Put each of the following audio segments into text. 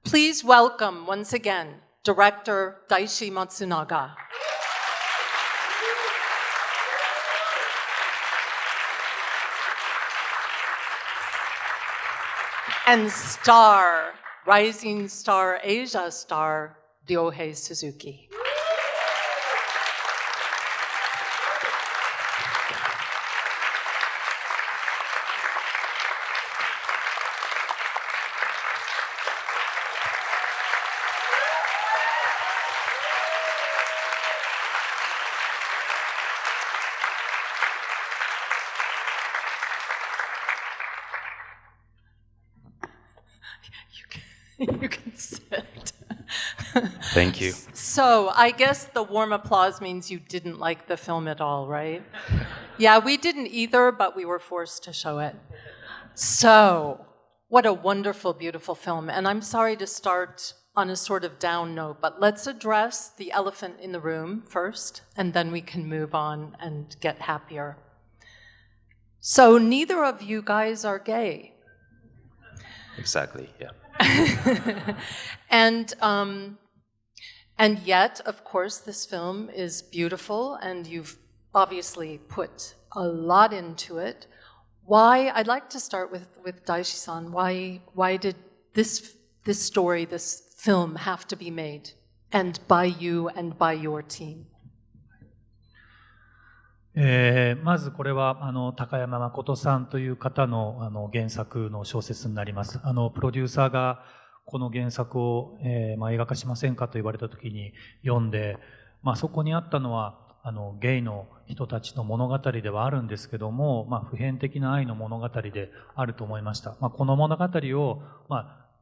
Please welcome once again, Director Daishi Matsunaga. And rising star, Asia star, Ryohei Suzuki. You can sit. Thank you. So I guess the warm applause means you didn't like the film at all, right? Yeah, we didn't either, but we were forced to show it. So, what a wonderful, beautiful film. And I'm sorry to start on a sort of down note, but let's address the elephant in the room first, and then we can move on and get happier. So neither of you guys are gay. Exactly, yeah. And yet, of course, this film is beautiful, and you've obviously put a lot into it. Why? I'd like to start with Daishi-san. Why did this story, this film, have to be made, and by you and by your team? まずこれは高山誠さんという方の原作の小説になります。プロデューサーがこの原作を映画化しませんかと言われた時に読んで、そこにあったのはゲイの人たちの物語ではあるんですけども、普遍的な愛の物語であると思いました。この物語を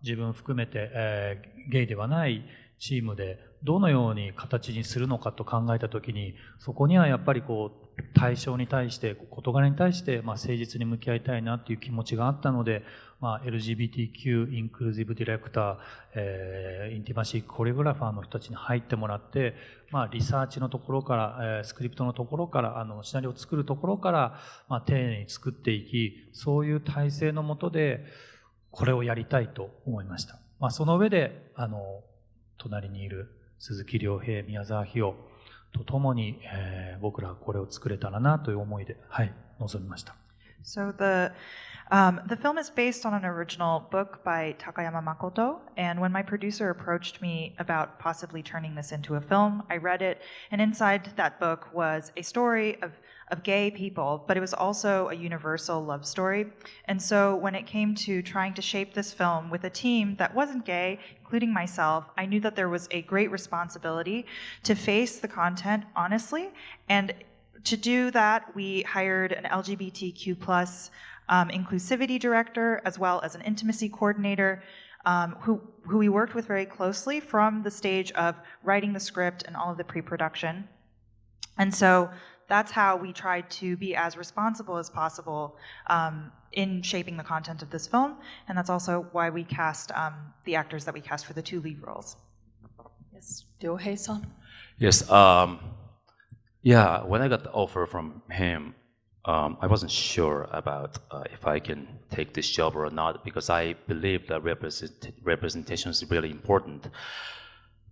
自分含めてゲイではないチームでどのように形にするのかと考えたときに、そこにはやっぱり対象に対して、事柄に対して誠実に向き合いたいなという気持ちがあったので、LGBTQ インクルーシブディレクター、インティマシーコレオグラファーの人たちに入ってもらって、リサーチのところから、スクリプトのところから、シナリオを作るところから、丁寧に作っていき、そういう体制の下でこれをやりたいと思いました。その上で隣にいる鈴木亮平、宮沢ひよとともに、僕らこれを作れたらなという思いで、臨みました。So the film is based on an original book by Takayama Makoto, and when my producer approached me about possibly turning this into a film, I read it, and inside that book was a story of gay people, but it was also a universal love story. And so when it came to trying to shape this film with a team that wasn't gay, including myself, I knew that there was a great responsibility to face the content honestly. And to do that, we hired an LGBTQ+ inclusivity director, as well as an intimacy coordinator, who we worked with very closely from the stage of writing the script and all of the pre-production. And so that's how we tried to be as responsible as possible in shaping the content of this film, and that's also why we cast the actors that we cast for the two lead roles. Yes, Ryohei-san? Yes, yeah, when I got the offer from him, I wasn't sure about if I can take this job or not, because I believe that representation is really important.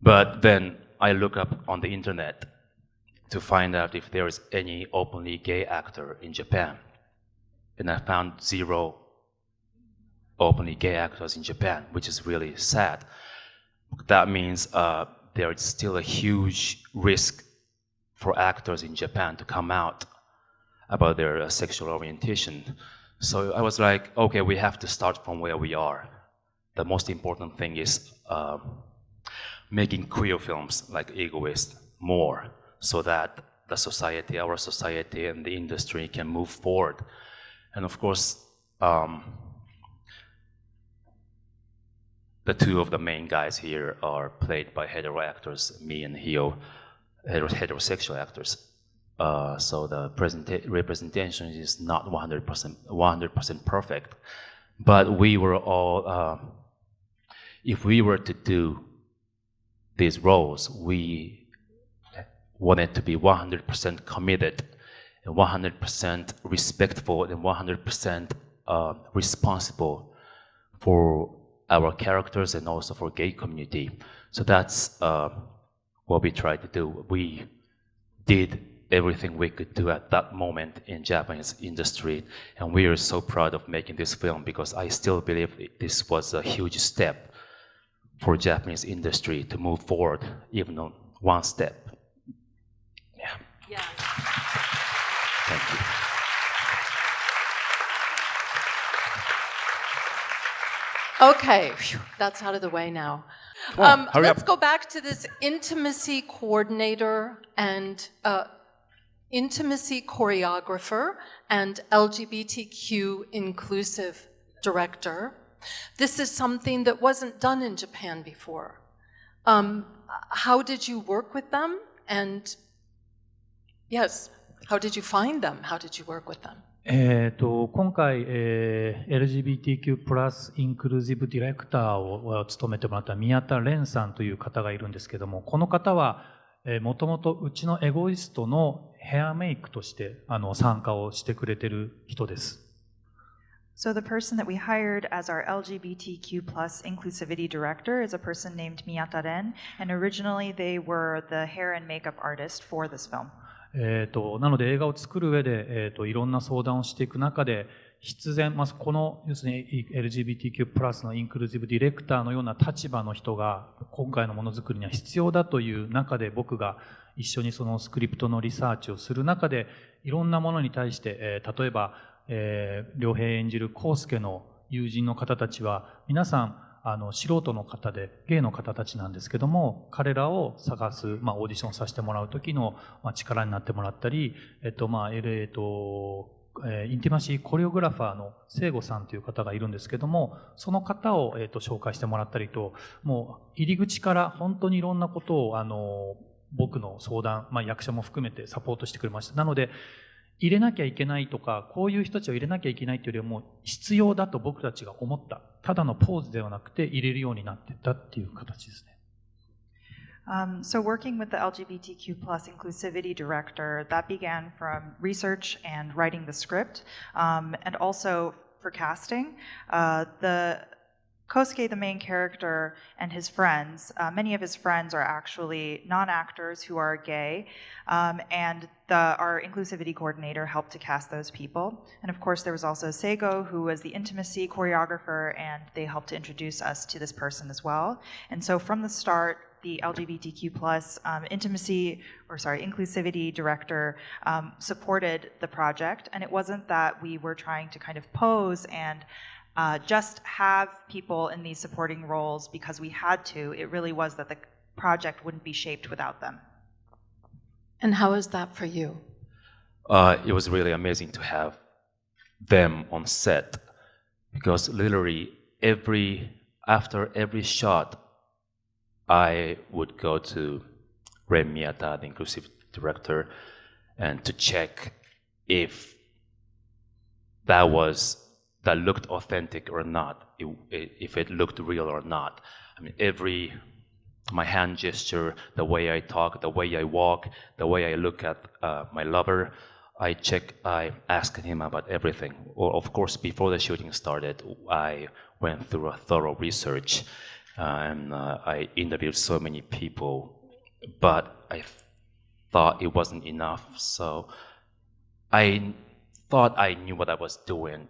But then I look up on the internet to find out if there is any openly gay actor in Japan. And I found 0 openly gay actors in Japan, which is really sad. That means there is still a huge risk for actors in Japan to come out about their sexual orientation. So I was like, okay, we have to start from where we are. The most important thing is making queer films like Egoist more, so that the society, our society and the industry can move forward. And of course, the two of the main guys here are played by hetero actors, me and Hio, heterosexual actors. So the representation is not 100% perfect. But we were all, if we were to do these roles, we wanted to be 100% committed and 100% respectful and 100% responsible for our characters and also for gay community. So that's what we tried to do. We did everything we could do at that moment in Japanese industry, and we are so proud of making this film because I still believe this was a huge step for Japanese industry to move forward, even on one step. Yeah. Yeah. Thank you. Okay, phew, that's out of the way now. on, hurry Let's up. go back to this intimacy coordinator and intimacy choreographer and LGBTQ inclusive director. This is something that wasn't done in Japan before. How did you work with them? And yes, how did you find them? How did you work with them? 今回、LGBTQ プラスインクルーシブディレクターを務めてもらった宮田蓮さんという方がいるんですけども、この方はもともとうちのエゴイストのヘアメイクとして参加をしてくれてる人です。So the person that we hired as our LGBTQ plus inclusivity director is a person named Miyata Ren, and originally they were the hair and makeup artist for this film. なので映画を作る上で、いろんな相談をしていく中で必然、この要するに LGBTQ プラスのインクルーシブディレクターのような立場の人が今回のものづくりには必要だという中で、僕が一緒にそのスクリプトのリサーチをする中でいろんなものに対して、例えば、良平演じる康介の友人の方たちは皆さん素人の方でゲイの方たちなんですけども、彼らを探す、オーディションさせてもらう時の、力になってもらったり、インティマシーコリオグラファーの聖吾さんという方がいるんですけども、その方を、紹介してもらったりと、もう入り口から本当にいろんなことを僕の相談、役者も含めてサポートしてくれました。なので入れなきゃいけないとか、こういう人たちを入れなきゃいけないというよりも必要だと僕たちが思った。ただのポーズではなくて入れるようになっていったっていう形ですね。So working with the LGBTQ plus inclusivity director, that began from research and writing the script, and also for casting. Kosuke, the main character, and his friends, many of his friends are actually non-actors who are gay, and our inclusivity coordinator helped to cast those people. And of course, there was also Seigo, who was the intimacy choreographer, and they helped to introduce us to this person as well. And so from the start, the LGBTQ plus inclusivity director supported the project, and it wasn't that we were trying to kind of pose and just have people in these supporting roles because we had to. It really was that the project wouldn't be shaped without them. And how is that for you? It was really amazing to have them on set because literally after every shot, I would go to Ren Miyata, the inclusive director, and to check if that looked authentic or not, if it looked real or not. I mean, my hand gesture, the way I talk, the way I walk, the way I look at my lover, I asked him about everything. Well, of course, before the shooting started, I went through a thorough research and I interviewed so many people, but I thought it wasn't enough. So I thought I knew what I was doing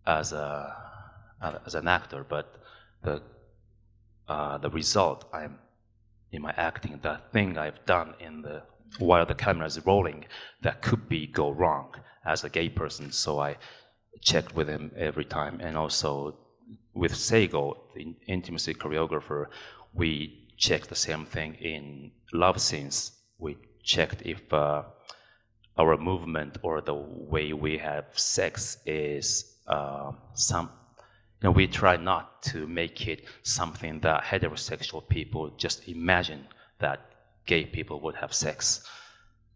as an actor, but the result in my acting, the thing I've done while the camera is rolling, that could go wrong as a gay person. So I checked with him every time, and also with Seigo, the intimacy choreographer, we checked the same thing in love scenes. We checked if our movement or the way we have sex is we try not to make it something that heterosexual people just imagine that gay people would have sex.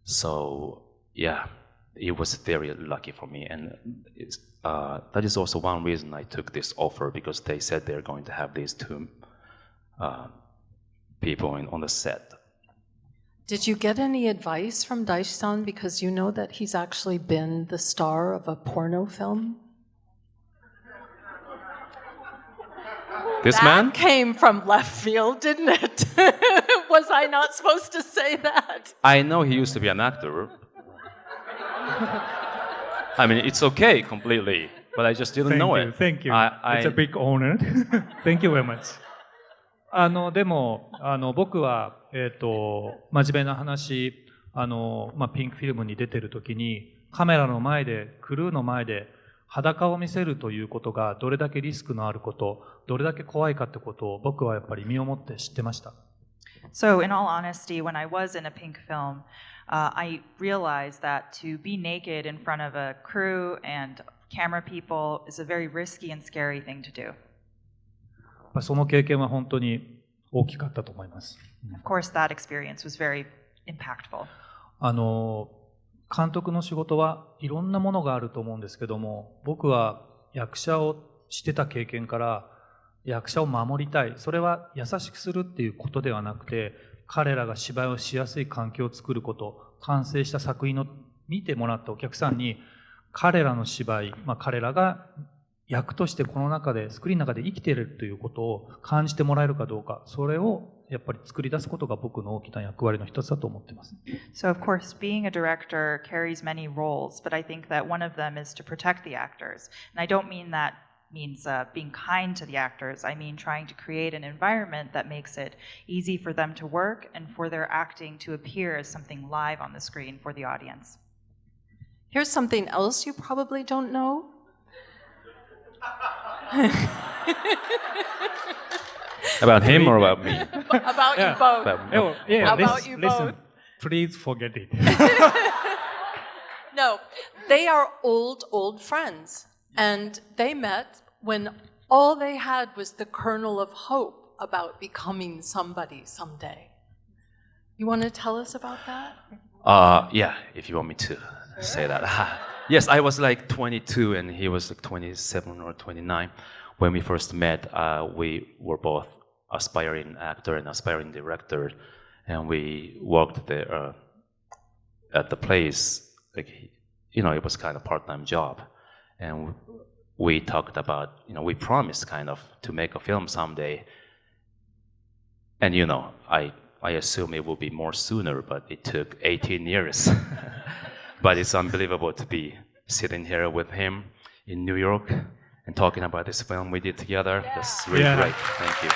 So yeah, it was very lucky for me, and that is also one reason I took this offer, because they said they're going to have these two people on the set. Did you get any advice from Daishi-san, because you know that he's actually been the star of a porno film? This That man? came from left field, didn't it? Was I not supposed to say that? I know he used to be an actor. I mean, it's okay completely, but I just didn't know it. Thank you. I- It's a big honor. Thank you very much. でも、僕は、真面目な話、ピンクフィルムに出てる時に、カメラの前で、クルーの前で、裸を見せるということが、どれだけリスクのあること、どれだけ怖いかってことを、僕はやっぱり身をもって知ってました。So, in all honesty, when I was in a pink film, I realized that to be naked in front of a crew and camera people is a very risky and scary thing to do. その経験は本当に大きかったと思います。Of course, that experience was very impactful. 監督の仕事はいろんなものがあると思うんですけども、僕は役者をしてた経験から役者を守りたい。それは優しくするっていうことではなくて、彼らが芝居をしやすい環境を作ること、完成した作品を見てもらったお客さんに、彼らの芝居、彼らが役としてこの中で、スクリーンの中で生きているということを感じてもらえるかどうか、それをやっぱり作り出すことが僕の大きな役割の一つだと思っています。So, of course, being a director carries many roles, but I think that one of them is to protect the actors. And I don't mean that means being kind to the actors. I mean trying to create an environment that makes it easy for them to work and for their acting to appear as something live on the screen for the audience. Here's something else you probably don't know. About him or about me? About you both. About you listen, both. please forget it. No, they are old friends. And they met when all they had was the kernel of hope about becoming somebody someday. You want to tell us about that? Yeah, if you want me to say that. Yes, I was like 22 and he was like 27 or 29. When we first met, we were both aspiring actor and aspiring director, and we worked there at the place. Like, it was kind of part-time job, and we talked about, we promised kind of to make a film someday. And I assume it will be more sooner, but it took 18 years. But it's unbelievable to be sitting here with him in New York and talking about this film we did together. Yeah. That's really great. Thank you.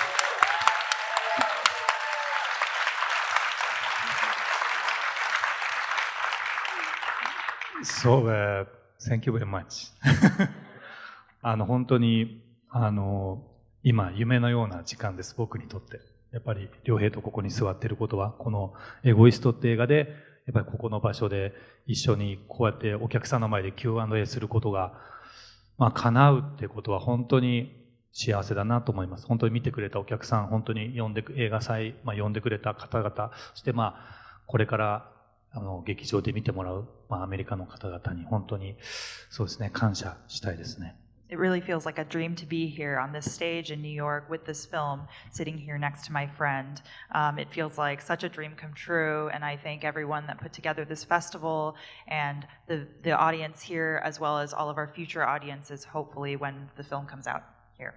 So, thank you very much. 本当に、今、夢のような時間です、僕にとって。やっぱり、良平とここに座っていることは、このエゴイストって映画で、やっぱりここの場所で一緒にこうやってお客さんの前で Q&A することが、叶うってことは本当に幸せだなと思います。本当に見てくれたお客さん、本当に映画祭、呼んでくれた方々、そしてこれから劇場で見てもらう、アメリカの方々に本当にそうですね、感謝したいですね。It really feels like a dream to be here on this stage in New York with this film, sitting here next to my friend. It feels like such a dream come true, and I thank everyone that put together this festival and the audience here, as well as all of our future audiences, hopefully, when the film comes out here.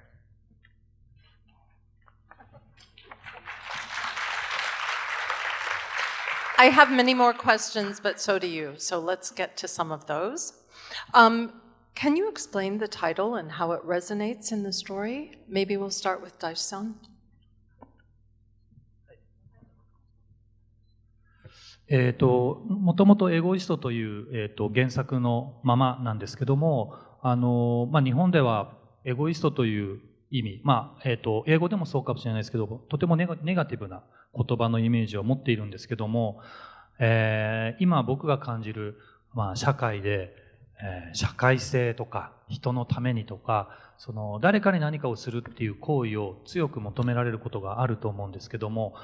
I have many more questions, but so do you. So let's get to some of those. Can you explain the title and how it resonates in the story? Maybe we'll start with Daishi-san. もともとエゴイストという、原作のままなんですけども、日本ではエゴイストという意味、英語でもそうかもしれないですけど、とてもネガティブな言葉のイメージを持っているんですけども、今僕が感じる、社会で、社会性とか人のためにとか、誰かに何かをするっていう行為を強く求められることがあると思うんですけども、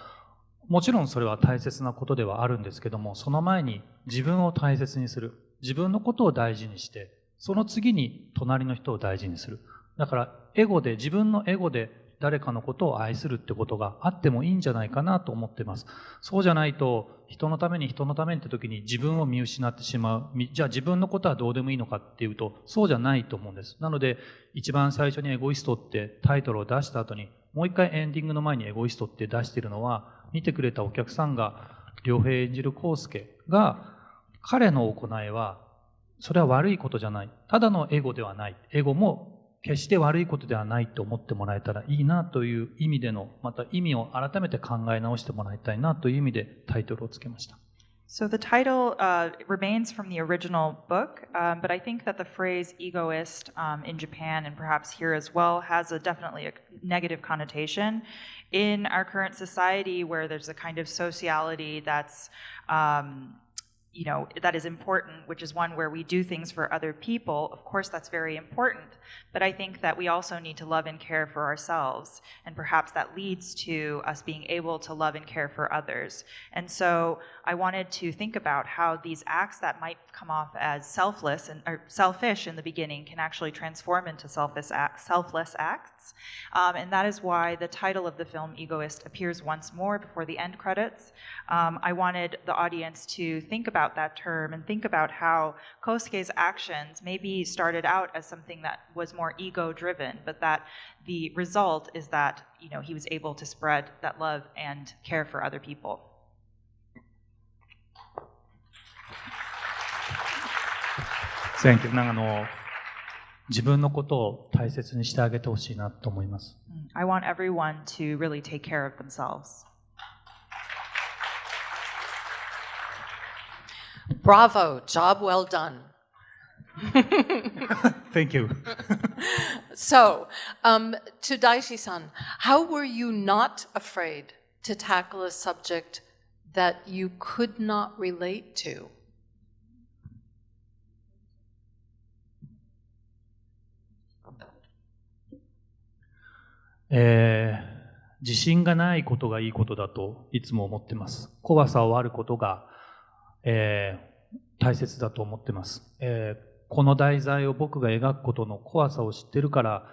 もちろんそれは大切なことではあるんですけども、その前に自分を大切にする、自分のことを大事にして、その次に隣の人を大事にする。だから自分のエゴで誰かのことを愛するってことがあってもいいんじゃないかなと思っています。そうじゃないと、人のためにって時に自分を見失ってしまう。じゃあ自分のことはどうでもいいのかっていうと、そうじゃないと思うんです。なので、一番最初にエゴイストってタイトルを出した後に、もう一回エンディングの前にエゴイストって出しているのは、見てくれたお客さんが、良平演じる康介が、彼の行いは、それは悪いことじゃない。ただのエゴではない。エゴも決して悪いことではないと思ってもらえたらいいなという意味での、また意味を改めて考え直してもらいたいなという意味でタイトルをつけました。So the title remains from the original book, but I think that the phrase egoist in Japan and perhaps here as well has definitely a negative connotation. In our current society where there's a kind of sociality that's that is important, which is one where we do things for other people. Of course, that's very important. But I think that we also need to love and care for ourselves. And perhaps that leads to us being able to love and care for others. And so I wanted to think about how these acts that might come off as selfless or selfish in the beginning can actually transform into selfless acts. And that is why the title of the film, Egoist, appears once more before the end credits. I wanted the audience to think about that term and think about how Kosuke's actions maybe started out as something that was more ego-driven, but that the result is that he was able to spread that love and care for other people. 自分のことを大切にしてあげてほしいなと思います。I want everyone to really take care of themselves. Bravo, job well done. Thank you. So, to Daishi-san, how were you not afraid to tackle a subject that you could not relate to? 自信がないことがいいことだといつも思ってます。怖さをあることが、大切だと思ってます。この題材を僕が描くことの怖さを知ってるから、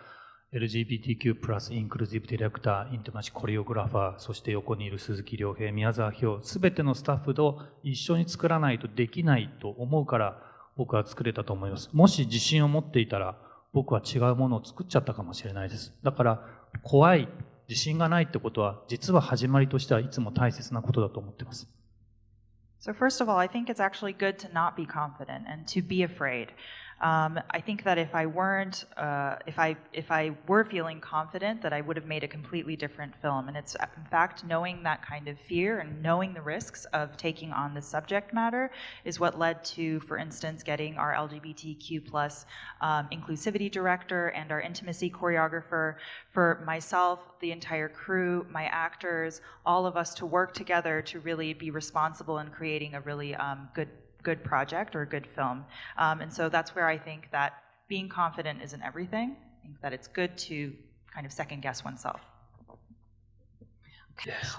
LGBTQ+インクルーシブディレクター、インティマシコリオグラファー、そして横にいる鈴木亮平、宮沢氷、すべてのスタッフと一緒に作らないとできないと思うから僕は作れたと思います。もし自信を持っていたら僕は違うものを作っちゃったかもしれないです。だから怖い、自信がないってことは実は始まりとしてはいつも大切なことだと思っています。So first of all, I think it's actually good to not be confident and to be afraid. I think that if I were feeling confident, that I would have made a completely different film. And it's in fact knowing that kind of fear and knowing the risks of taking on this subject matter is what led to, for instance, getting our LGBTQ+ inclusivity director and our intimacy choreographer, for myself, the entire crew, my actors, all of us to work together to really be responsible in creating a really good project or a good film. And so that's where I think that being confident isn't everything. I think that it's good to kind of second guess oneself.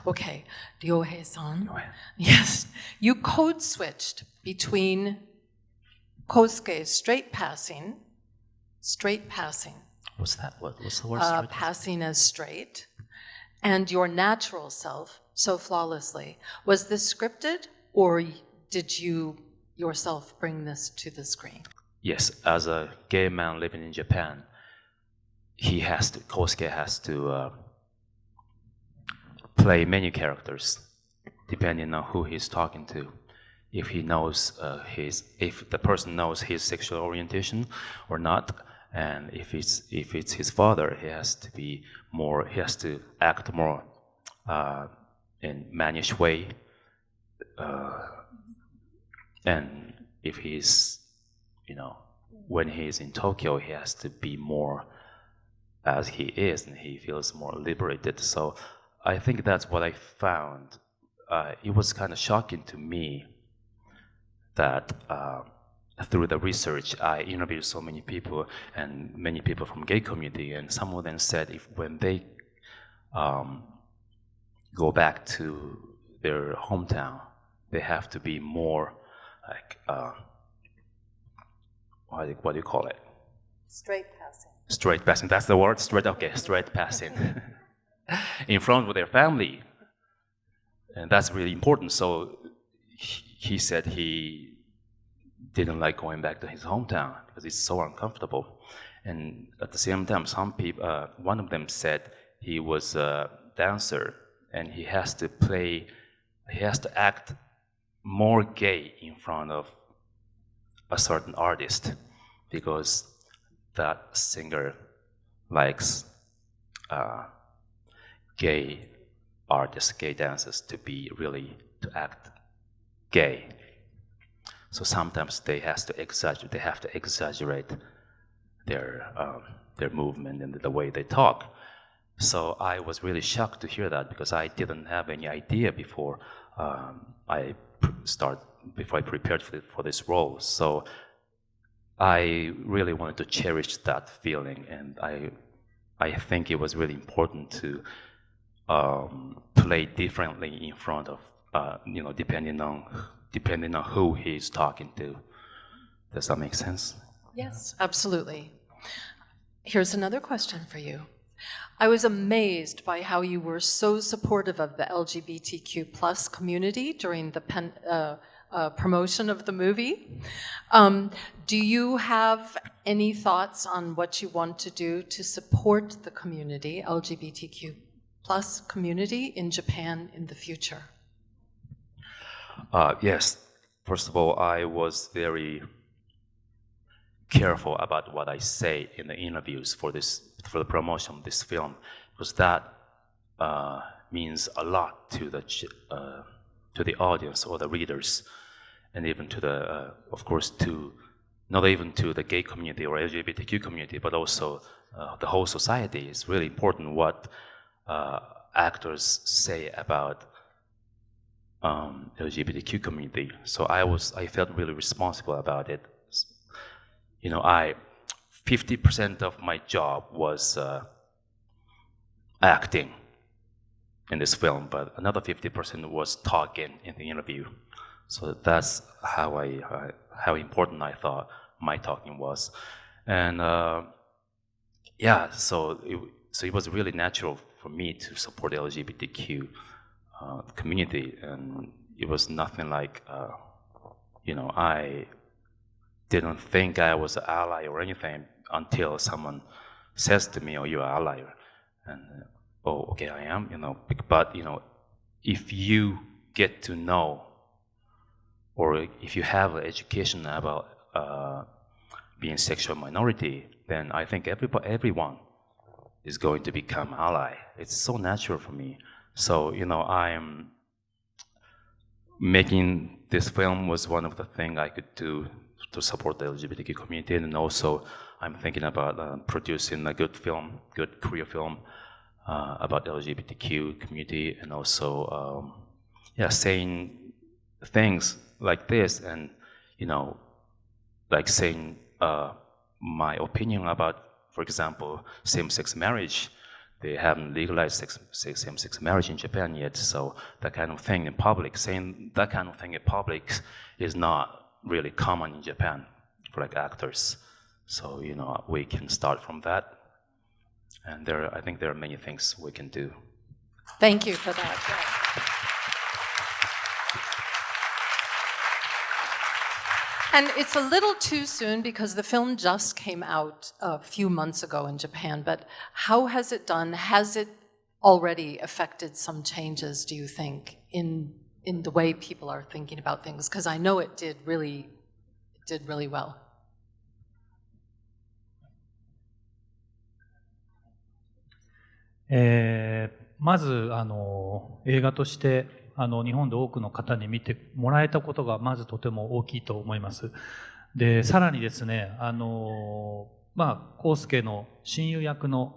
Okay, Ryohei-san. Yes, you code switched between Kosuke's straight passing. What's that? What's the word? Passing as straight, and your natural self so flawlessly. Was this scripted, or did you yourself bring this to the screen? Yes, as a gay man living in Japan, Kosuke has to play many characters depending on who he's talking to. If he knows if the person knows his sexual orientation or not, and if it's his father, he has to act more in mannish way. And if he's, when he's in Tokyo, he has to be more as he is, and he feels more liberated. So I think that's what I found. It was kind of shocking to me that through the research, I interviewed so many people, and many people from gay community, and some of them said when they go back to their hometown, they have to be more like, what do you call it? Straight passing. Straight passing, that's the word? Straight passing. in front of their family. And that's really important. So he said he didn't like going back to his hometown because it's so uncomfortable. And at the same time, some people, one of them said he was a dancer and he has to act more gay in front of a certain artist because that singer likes gay artists, gay dancers to act gay. So sometimes they have to exaggerate their movement and the way they talk. So I was really shocked to hear that because I didn't have any idea before I prepared for this role. So I really wanted to cherish that feeling, and I think it was really important to play differently in front of depending on who he's talking to. Does that make sense? Yes, absolutely. Here's another question for you. I was amazed by how you were so supportive of the LGBTQ plus community during the promotion of the movie. Do you have any thoughts on what you want to do to support the community, LGBTQ plus community in Japan in the future? Yes. First of all, I was very careful about what I say in the interviews for the promotion of this film, because that means a lot to the audience or the readers, and even to of course, not even to the gay community or LGBTQ community, but also the whole society. It's really important what actors say about LGBTQ community. So I felt really responsible about it. 50% of my job was acting in this film, but another 50% was talking in the interview. So that's how important I thought my talking was, and so it was really natural for me to support the LGBTQ community, and it was nothing like I didn't think I was an ally or anything until someone says to me, "Oh, you're an ally," and oh, okay, I am. But if you get to know, or if you have an education about being sexual minority, then I think everyone is going to become ally. It's so natural for me. So I'm making this film was one of the things I could do to support the LGBTQ community, and also I'm thinking about producing a good queer film about the LGBTQ community, and also saying things like this, and like saying my opinion about, for example, same-sex marriage. They haven't legalized same-sex marriage in Japan yet, so that kind of thing in public, saying that kind of thing in public is not really common in Japan for actors. So we can start from that, and I think there are many things we can do. Thank you for that. And it's a little too soon because the film just came out a few months ago in Japan, but how has it done? Has it already affected some changes, do you think, in the way people are thinking about things? Because I know it did really well. まず映画として日本で多くの方に見てもらえたことがまずとても大きいと思います。で、さらにですね、康介の親友役の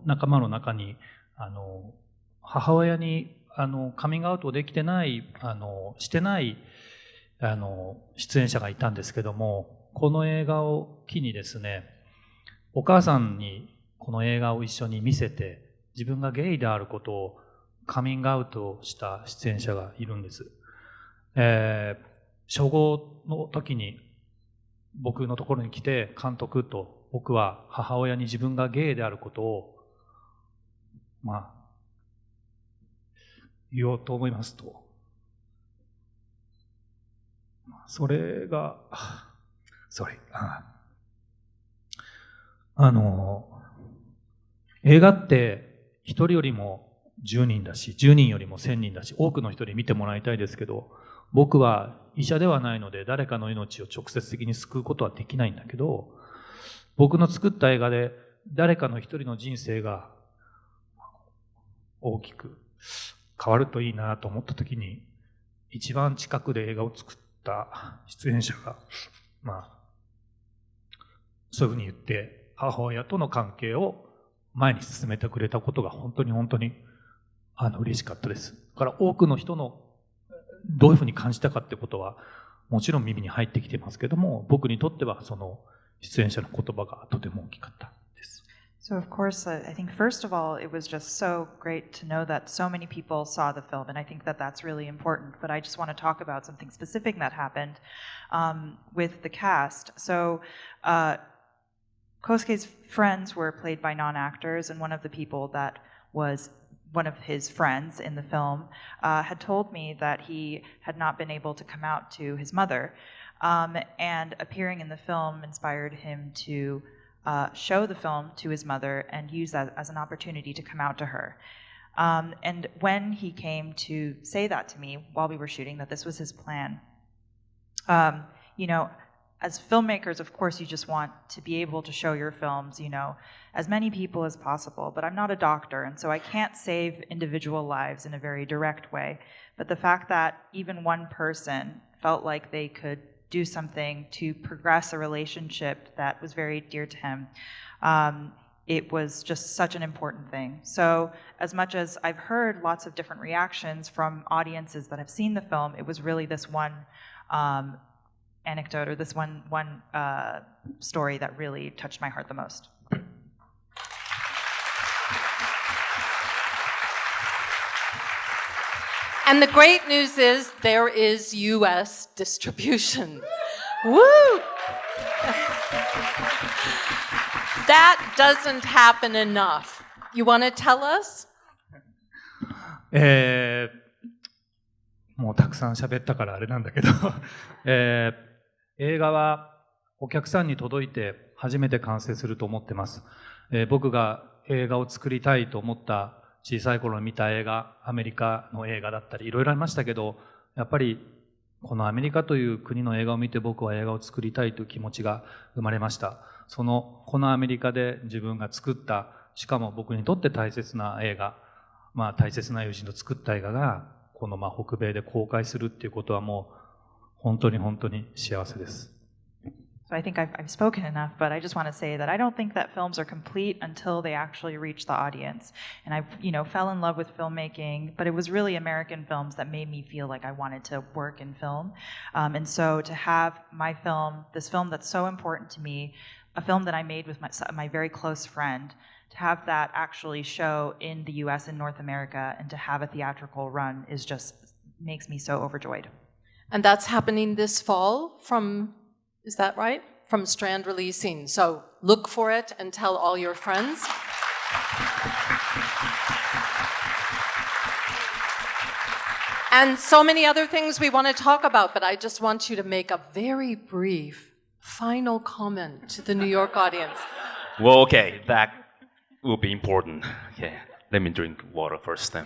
仲間の中に母親にカミングアウトできてないしてない出演者がいたんですけども、この映画を機にですね、お母さんにこの映画を一緒に見せて、自分がゲイであることをカミングアウトした出演者がいるんです。初号の時に僕のところに来て、監督と僕は母親に自分がゲイであることを言おうと思いますと、それが、映画って1人よりも10人だし、10人よりも1000人だし、多くの人に見てもらいたいですけど、僕は医者ではないので誰かの命を直接的に救うことはできないんだけど、僕の作った映画で誰かの一人の人生が大きく変わるといいなと思った時に、一番近くで映画を作った出演者が、そういうふうに言って母親との関係を前に進めてくれたことが本当に嬉しかったです。だから多くの人のどういうふうに感じたかってことはもちろん耳に入ってきてますけども、僕にとってはその出演者の言葉がとても大きかったです。So of course, I think first of all, it was just so great to know that so many people saw the film, and I think that that's really important. But I just want to talk about something specific that happened with the cast. So Kosuke's friends were played by non-actors, and one of the people that was one of his friends in the film had told me that he had not been able to come out to his mother, and appearing in the film inspired him to show the film to his mother and use that as an opportunity to come out to her. And when he came to say that to me while we were shooting, that this was his plan, as filmmakers, of course, you just want to be able to show your films, as many people as possible. But I'm not a doctor, and so I can't save individual lives in a very direct way. But the fact that even one person felt like they could do something to progress a relationship that was very dear to him, it was just such an important thing. So as much as I've heard lots of different reactions from audiences that have seen the film, it was really this one anecdote or this one story that really touched my heart the most. And the great news is there is US distribution. Woo! That doesn't happen enough. You want to tell us? もうたくさん喋ったからあれなんだけど、映画はお客さんに届いて初めて完成すると思ってます。僕が映画を作りたいと思った小さい頃に見た映画、アメリカの映画だったりいろいろありましたけど、やっぱりこのアメリカという国の映画を見て僕は映画を作りたいという気持ちが生まれました。このアメリカで自分が作った、しかも僕にとって大切な映画、大切な友人と作った映画がこの北米で公開するっていうことはもう本当に幸せです。So I think I've spoken enough, but I just want to say that I don't think that films are complete until they actually reach the audience. And I, fell in love with filmmaking, but it was really American films that made me feel like I wanted to work in film. And so to have my film, this film that's so important to me, a film that I made with my very close friend, to have that actually show in the US and North America and to have a theatrical run makes me so overjoyed. And that's happening this fall is that right? From Strand Releasing. So look for it and tell all your friends. And so many other things we want to talk about, but I just want you to make a very brief final comment to the New York audience. Well, okay, that will be important. Okay, let me drink water first then.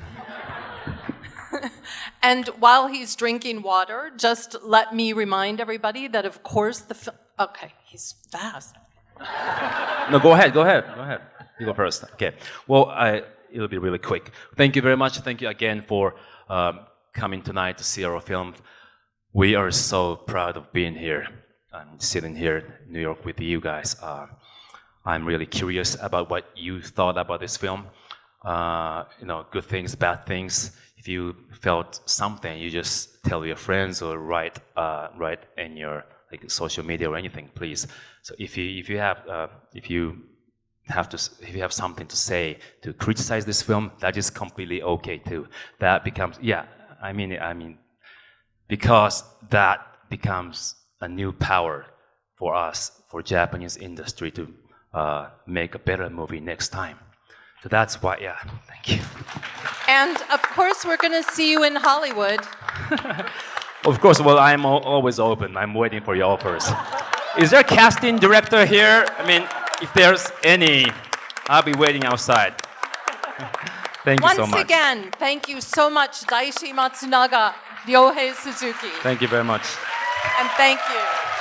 And while he's drinking water, just let me remind everybody that, of course, okay, he's fast. No, go ahead. You go first. Okay. Well, it'll be really quick. Thank you very much. Thank you again for coming tonight to see our film. We are so proud of being here. I'm sitting here in New York with you guys. I'm really curious about what you thought about this film. Good things, bad things. If you felt something, you just tell your friends or write in your social media or anything, please. So if you have something to say to criticize this film, that is completely okay too. That becomes because that becomes a new power for us, for Japanese industry to make a better movie next time. So that's why, yeah, thank you. And of course, we're going to see you in Hollywood. Of course, well, I'm always open. I'm waiting for your offers. Is there a casting director here? I mean, if there's any, I'll be waiting outside. Thank you so much. Once again, thank you so much, Daishi Matsunaga, Ryohei Suzuki. Thank you very much. And thank you.